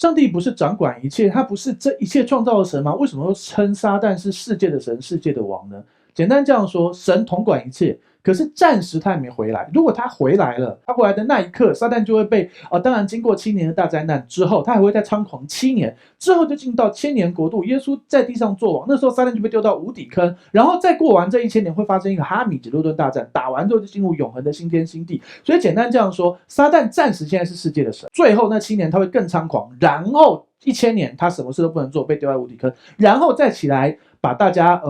上帝不是掌管一切，他不是这一切创造的神吗？为什么又称撒旦是世界的神、世界的王呢？简单这样说，神统管一切，可是暂时他还没回来。如果他回来了，他回来的那一刻，撒旦就会被当然经过7年的大灾难之后，他还会再猖狂7年，之后就进到1000年国度，耶稣在地上作王，那时候撒旦就被丢到无底坑，然后再过完这1000年，会发生一个哈米吉路顿大战，打完之后就进入永恒的新天新地。所以简单这样说，撒旦暂时现在是世界的神，最后那7年他会更猖狂，然后1000年他什么事都不能做，被丢在无底坑，然后再起来把大家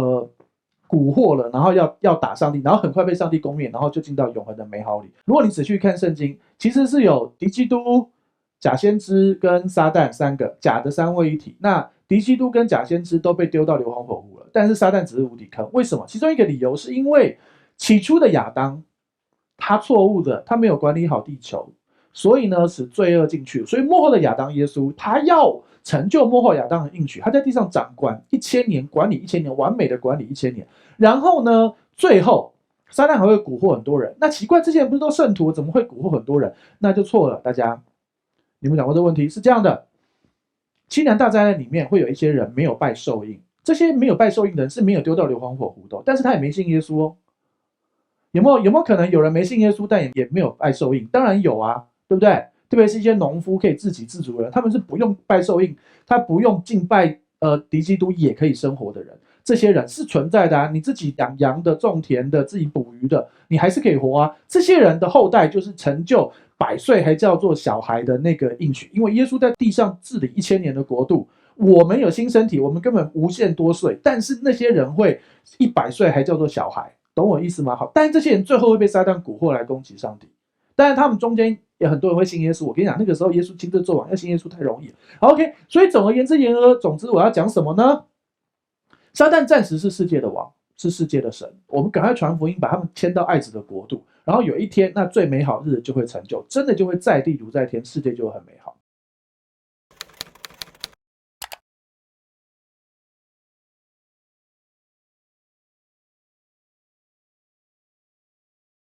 蛊惑了，然后要打上帝，然后很快被上帝攻灭，然后就进到永恒的美好里。如果你仔细看圣经，其实是有敌基督、假先知跟撒旦3个假的3位一体。那敌基督跟假先知都被丢到硫磺火湖了，但是撒旦只是无底坑。为什么？其中一个理由是因为起初的亚当他错误的，他没有管理好地球，所以呢使罪恶进去。所以末后的亚当耶稣，他要成就末后亚当的应许，他在地上掌管1000年，管理1000年，完美的管理1000年。然后呢，最后撒旦还会蛊惑很多人。那奇怪，这些人不是都圣徒，怎么会蛊惑很多人？那就错了，大家，你们讲过这个问题是这样的：7年大灾难里面会有一些人没有拜受印，这些没有拜受印的人是没有丢到硫磺火湖的，但是他也没信耶稣哦。有没有可能有人没信耶稣，但也没有拜受印？当然有啊，对不对？特别是一些农夫可以自给自足的人，他们是不用拜受印，他不用敬拜敌基督也可以生活的人，这些人是存在的啊。你自己养羊的、种田的、自己捕鱼的，你还是可以活啊。这些人的后代就是成就100岁还叫做小孩的那个应许，因为耶稣在地上治理1000年的国度。我们有新身体，我们根本无限多岁，但是那些人会100岁还叫做小孩。懂我意思吗？好，但是这些人最后会被撒旦蛊惑来攻击上帝。当然，他们中间也很多人会信耶稣。我跟你讲，那个时候耶稣亲自做王，要信耶稣太容易了。好 OK， 所以总而言之，总之我要讲什么呢？撒旦暂时是世界的王，是世界的神。我们赶快传福音，把他们迁到爱子的国度。然后有一天，那最美好日子就会成就，真的就会在地如在天，世界就会很美好。